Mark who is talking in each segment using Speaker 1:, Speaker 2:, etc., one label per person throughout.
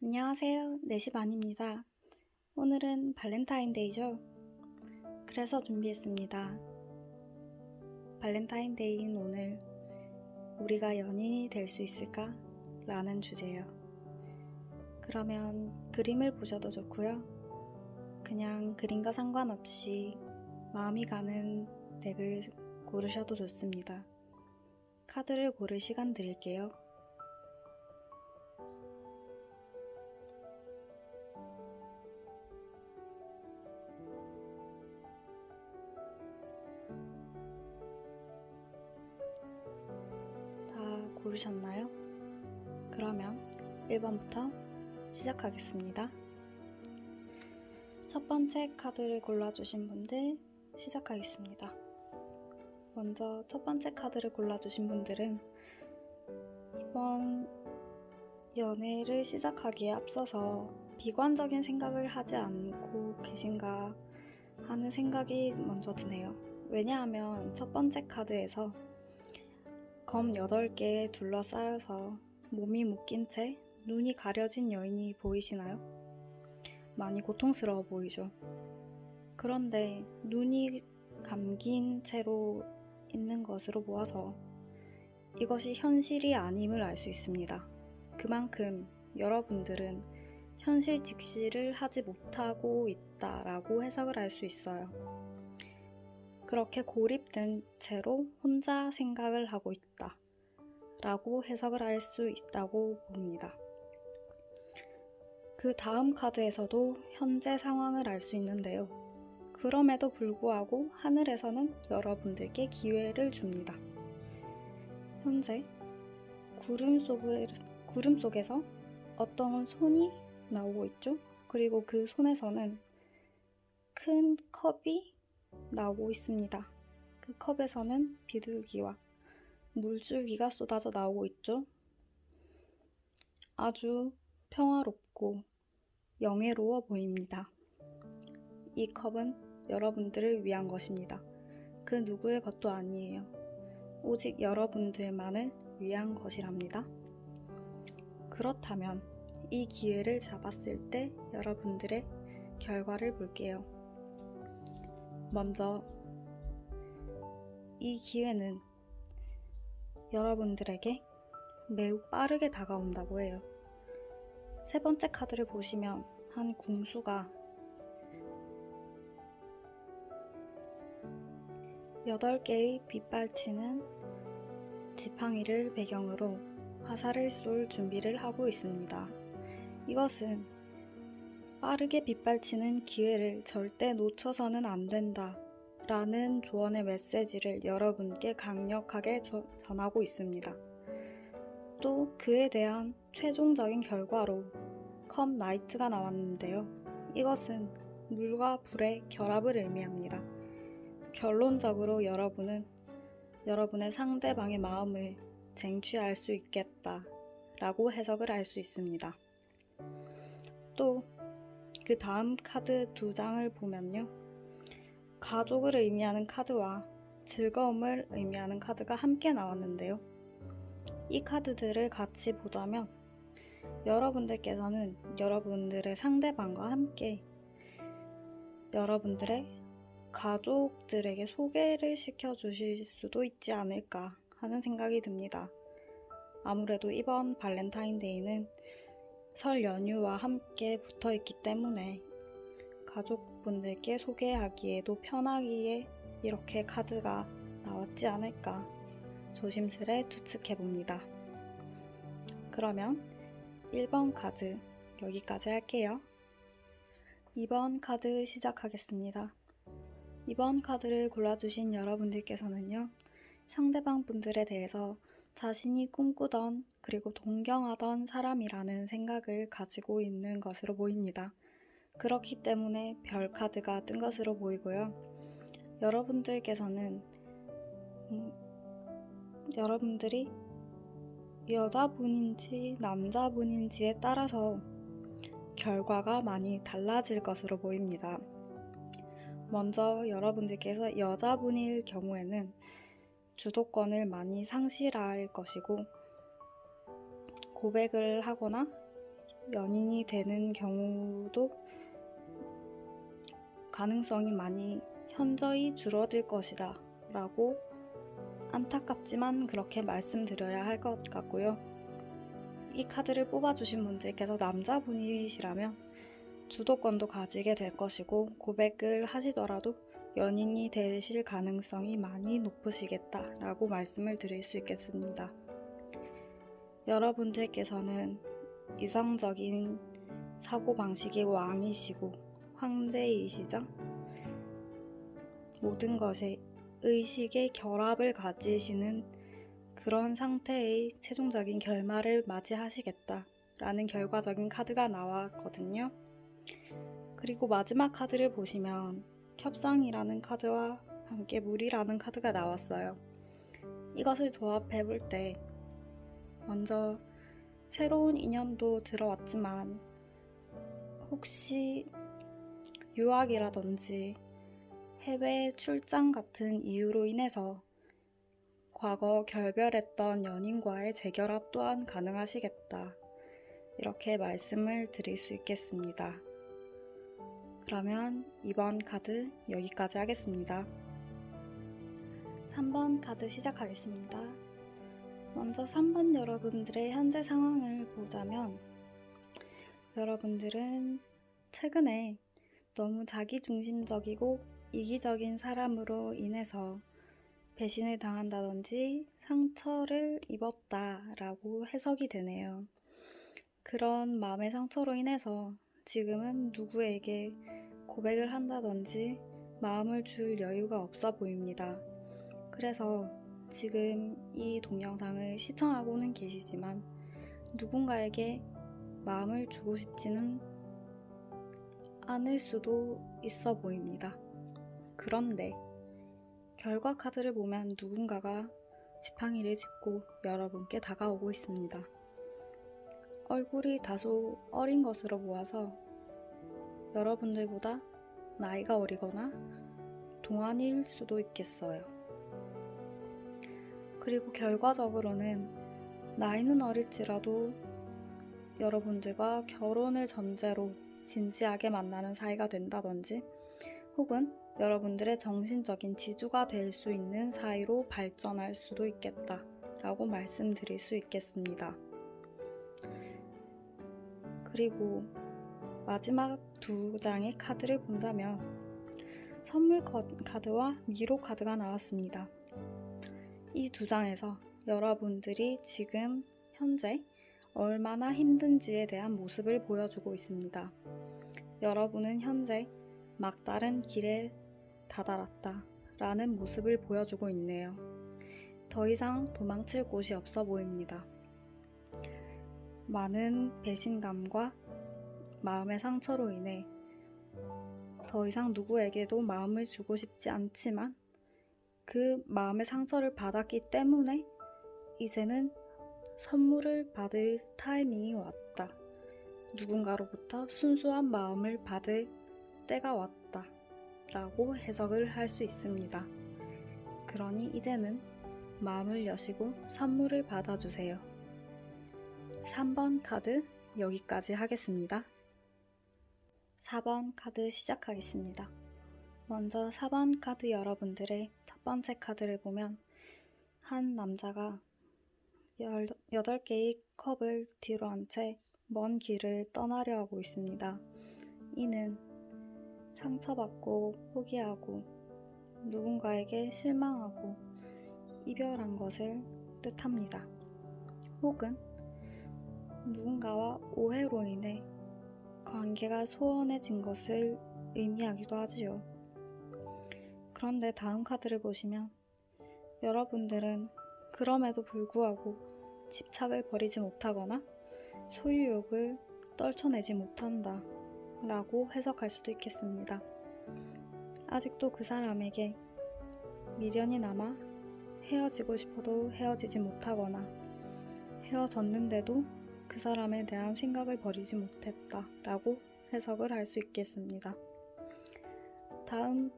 Speaker 1: 안녕하세요. 4시 반입니다. 오늘은 발렌타인데이죠? 그래서 준비했습니다. 발렌타인데이인 오늘 우리가 연인이 될 수 있을까? 라는 주제예요. 그러면 그림을 보셔도 좋고요. 그냥 그림과 상관없이 마음이 가는 덱을 고르셔도 좋습니다. 카드를 고를 시간 드릴게요. 다 고르셨나요? 그러면 1번부터 시작하겠습니다. 첫 번째 카드를 골라주신 분들 시작하겠습니다. 먼저 첫 번째 카드를 골라주신 분들은 이번 연애를 시작하기에 앞서서 비관적인 생각을 하지 않고 계신가 하는 생각이 먼저 드네요. 왜냐하면 첫 번째 카드에서 검 8개에 둘러싸여서 몸이 묶인 채 눈이 가려진 여인이 보이시나요? 많이 고통스러워 보이죠? 그런데 눈이 감긴 채로 있는 것으로 보아서 이것이 현실이 아님을 알 수 있습니다. 그만큼 여러분들은 현실 직시를 하지 못하고 있다라고 해석을 할 수 있어요. 그렇게 고립된 채로 혼자 생각을 하고 있다 라고 해석을 할 수 있다고 봅니다. 그 다음 카드에서도 현재 상황을 알 수 있는데요. 그럼에도 불구하고 하늘에서는 여러분들께 기회를 줍니다. 현재 구름 속에서 어떤 손이 나오고 있죠? 그리고 그 손에서는 큰 컵이 나오고 있습니다. 그 컵에서는 비둘기와 물줄기가 쏟아져 나오고 있죠? 아주 평화롭고 영예로워 보입니다. 이 컵은 여러분들을 위한 것입니다. 그 누구의 것도 아니에요. 오직 여러분들만을 위한 것이랍니다. 그렇다면 이 기회를 잡았을 때 여러분들의 결과를 볼게요. 먼저 이 기회는 여러분들에게 매우 빠르게 다가온다고 해요. 세 번째 카드를 보시면 한 궁수가 8개의 빗발치는 지팡이를 배경으로 화살을 쏠 준비를 하고 있습니다. 이것은 빠르게 빗발치는 기회를 절대 놓쳐서는 안 된다 라는 조언의 메시지를 여러분께 강력하게 전하고 있습니다. 또 그에 대한 최종적인 결과로 컵 나이트가 나왔는데요. 이것은 물과 불의 결합을 의미합니다. 결론적으로 여러분은 여러분의 상대방의 마음을 쟁취할 수 있겠다 라고 해석을 할 수 있습니다. 또 그 다음 카드 2장을 보면요. 가족을 의미하는 카드와 즐거움을 의미하는 카드가 함께 나왔는데요. 이 카드들을 같이 보자면 여러분들께서는 여러분들의 상대방과 함께 여러분들의 가족들에게 소개를 시켜주실 수도 있지 않을까 하는 생각이 듭니다. 아무래도 이번 발렌타인데이는 설 연휴와 함께 붙어있기 때문에 가족분들께 소개하기에도 편하기에 이렇게 카드가 나왔지 않을까 조심스레 추측해봅니다. 그러면 1번 카드 여기까지 할게요. 2번 카드 시작하겠습니다. 2번 카드를 골라주신 여러분들께서는요. 상대방 분들에 대해서 자신이 꿈꾸던 그리고 동경하던 사람이라는 생각을 가지고 있는 것으로 보입니다. 그렇기 때문에 별 카드가 뜬 것으로 보이고요. 여러분들께서는 여러분들이 여자분인지 남자분인지에 따라서 결과가 많이 달라질 것으로 보입니다. 먼저 여러분들께서 여자분일 경우에는 주도권을 많이 상실할 것이고 고백을 하거나 연인이 되는 경우도 가능성이 많이 현저히 줄어들 것이다 라고 안타깝지만 그렇게 말씀드려야 할 것 같고요. 이 카드를 뽑아주신 분들께서 남자분이시라면 주도권도 가지게 될 것이고 고백을 하시더라도 연인이 되실 가능성이 많이 높으시겠다라고 말씀을 드릴 수 있겠습니다. 여러분들께서는 이성적인 사고방식이 왕이시고 황제이시죠? 모든 것에 의식의 결합을 가지시는 그런 상태의 최종적인 결말을 맞이하시겠다라는 결과적인 카드가 나왔거든요. 그리고 마지막 카드를 보시면 협상이라는 카드와 함께 물이라는 카드가 나왔어요. 이것을 조합해 볼 때 먼저 새로운 인연도 들어왔지만 혹시 유학이라든지 해외 출장 같은 이유로 인해서 과거 결별했던 연인과의 재결합 또한 가능하시겠다. 이렇게 말씀을 드릴 수 있겠습니다. 그러면 이번 카드 여기까지 하겠습니다. 3번 카드 시작하겠습니다. 먼저 3번 여러분들의 현재 상황을 보자면 여러분들은 최근에 너무 자기중심적이고 이기적인 사람으로 인해서 배신을 당한다든지 상처를 입었다라고 해석이 되네요. 그런 마음의 상처로 인해서 지금은 누구에게 고백을 한다든지 마음을 줄 여유가 없어 보입니다. 그래서 지금 이 동영상을 시청하고는 계시지만 누군가에게 마음을 주고 싶지는 않을 수도 있어 보입니다. 그런데 결과 카드를 보면 누군가가 지팡이를 짚고 여러분께 다가오고 있습니다. 얼굴이 다소 어린 것으로 보아서 여러분들보다 나이가 어리거나 동안일 수도 있겠어요. 그리고 결과적으로는 나이는 어릴지라도 여러분들과 결혼을 전제로 진지하게 만나는 사이가 된다든지 혹은 여러분들의 정신적인 지주가 될 수 있는 사이로 발전할 수도 있겠다 라고 말씀드릴 수 있겠습니다. 그리고 마지막 두 장의 카드를 본다면 선물 카드와 미로 카드가 나왔습니다. 이 두 장에서 여러분들이 지금 현재 얼마나 힘든지에 대한 모습을 보여주고 있습니다. 여러분은 현재 막다른 길에 다다랐다 라는 모습을 보여주고 있네요. 더 이상 도망칠 곳이 없어 보입니다. 많은 배신감과 마음의 상처로 인해 더 이상 누구에게도 마음을 주고 싶지 않지만 그 마음의 상처를 받았기 때문에 이제는 선물을 받을 타이밍이 왔다. 누군가로부터 순수한 마음을 받을 때가 왔다. 라고 해석을 할 수 있습니다. 그러니 이제는 마음을 여시고 선물을 받아주세요. 3번 카드 여기까지 하겠습니다. 4번 카드 시작하겠습니다. 먼저 4번 카드 여러분들의 첫 번째 카드를 보면 한 남자가 18개의 컵을 뒤로 한 채 먼 길을 떠나려 하고 있습니다. 이는 상처받고 포기하고 누군가에게 실망하고 이별한 것을 뜻합니다. 혹은 누군가와 오해로 인해 관계가 소원해진 것을 의미하기도 하지요. 그런데 다음 카드를 보시면 여러분들은 그럼에도 불구하고 집착을 버리지 못하거나 소유욕을 떨쳐내지 못한다 라고 해석할 수도 있겠습니다. 아직도 그 사람에게 미련이 남아 헤어지고 싶어도 헤어지지 못하거나 헤어졌는데도 그 사람에 대한 생각을 버리지 못했다 라고 해석을 할 수 있겠습니다. 다음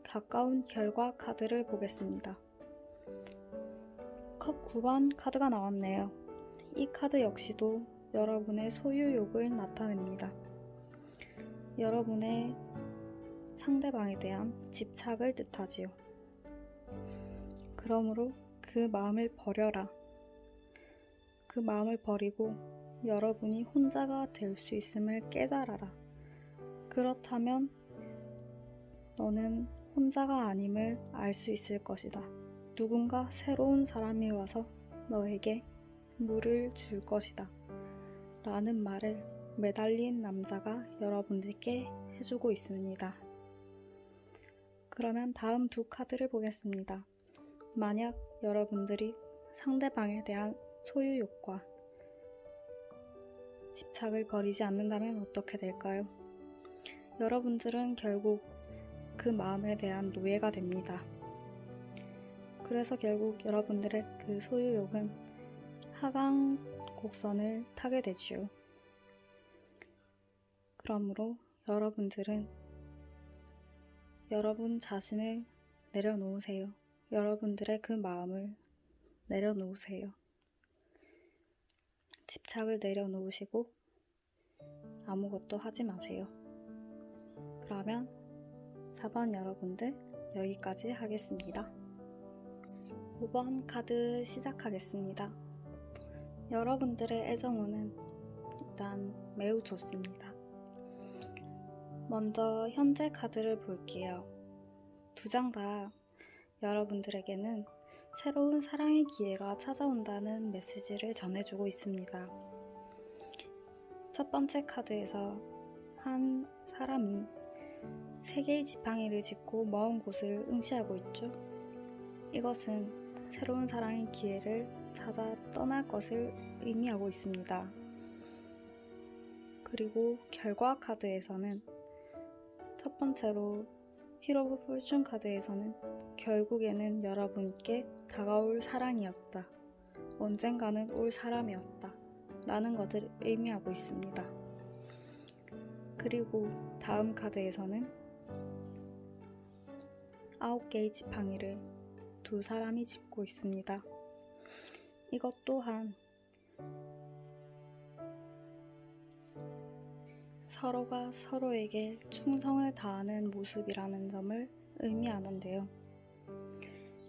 Speaker 1: 가까운 결과 카드를 보겠습니다. 컵 9번 카드가 나왔네요. 이 카드 역시도 여러분의 소유욕을 나타냅니다. 여러분의 상대방에 대한 집착을 뜻하지요. 그러므로 그 마음을 버려라. 그 마음을 버리고 여러분이 혼자가 될 수 있음을 깨달아라. 그렇다면 너는 혼자가 아님을 알 수 있을 것이다. 누군가 새로운 사람이 와서 너에게 물을 줄 것이다. 라는 말을 매달린 남자가 여러분들께 해주고 있습니다. 그러면 다음 두 카드를 보겠습니다. 만약 여러분들이 상대방에 대한 소유욕과 집착을 버리지 않는다면 어떻게 될까요? 여러분들은 결국 그 마음에 대한 노예가 됩니다. 그래서 결국 여러분들의 그 소유욕은 하강 곡선을 타게 되지요. 그러므로 여러분들은 여러분 자신을 내려놓으세요. 여러분들의 그 마음을 내려놓으세요. 집착을 내려놓으시고 아무것도 하지 마세요. 그러면 4번 여러분들 여기까지 하겠습니다. 5번 카드 시작하겠습니다. 여러분들의 애정운은 일단 매우 좋습니다. 먼저 현재 카드를 볼게요. 두 장 다 여러분들에게는 새로운 사랑의 기회가 찾아온다는 메시지를 전해주고 있습니다. 첫 번째 카드에서 한 사람이 3개의 지팡이를 짚고 먼 곳을 응시하고 있죠. 이것은 새로운 사랑의 기회를 찾아 떠날 것을 의미하고 있습니다. 그리고 결과 카드에서는 첫 번째로 휘로 오브 포춘 카드에서는 결국에는 여러분께 다가올 사랑이었다. 언젠가는 올 사람이었다. 라는 것을 의미하고 있습니다. 그리고 다음 카드에서는 9개의 지팡이를 두 사람이 짚고 있습니다. 이것 또한 서로가 서로에게 충성을 다하는 모습이라는 점을 의미하는데요.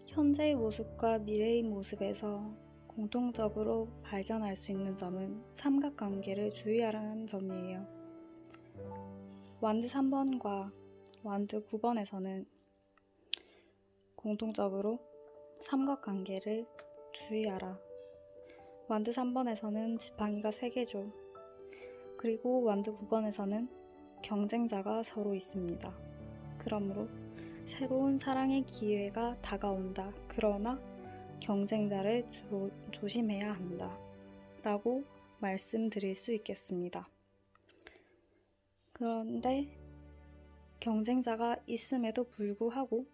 Speaker 1: 현재의 모습과 미래의 모습에서 공통적으로 발견할 수 있는 점은 삼각관계를 주의하라는 점이에요. 완드 3번과 완드 9번에서는 공통적으로 삼각관계를 주의하라. 완드 3번에서는 지팡이가 3개죠. 그리고 완드 9번에서는 경쟁자가 서로 있습니다. 그러므로 새로운 사랑의 기회가 다가온다. 그러나 경쟁자를 조심해야 한다. 라고 말씀드릴 수 있겠습니다. 그런데 경쟁자가 있음에도 불구하고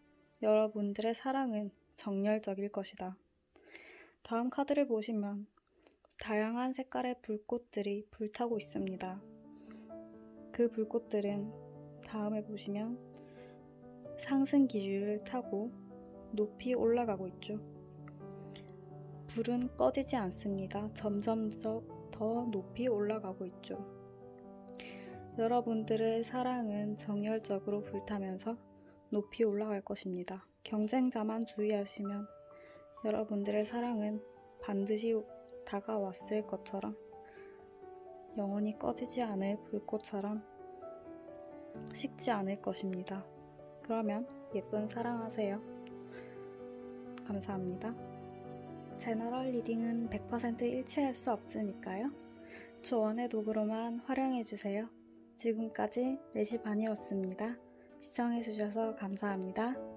Speaker 1: 여러분들의 사랑은 정열적일 것이다. 다음 카드를 보시면 다양한 색깔의 불꽃들이 불타고 있습니다. 그 불꽃들은 다음에 보시면 상승 기류를 타고 높이 올라가고 있죠. 불은 꺼지지 않습니다. 점점 더 높이 올라가고 있죠. 여러분들의 사랑은 정열적으로 불타면서 높이 올라갈 것입니다. 경쟁자만 주의하시면 여러분들의 사랑은 반드시 다가왔을 것처럼 영원히 꺼지지 않을 불꽃처럼 식지 않을 것입니다. 그러면 예쁜 사랑하세요. 감사합니다. 제너럴 리딩은 100% 일치할 수 없으니까요. 조언의 도구로만 활용해주세요. 지금까지 4시 반이었습니다. 시청해주셔서 감사합니다.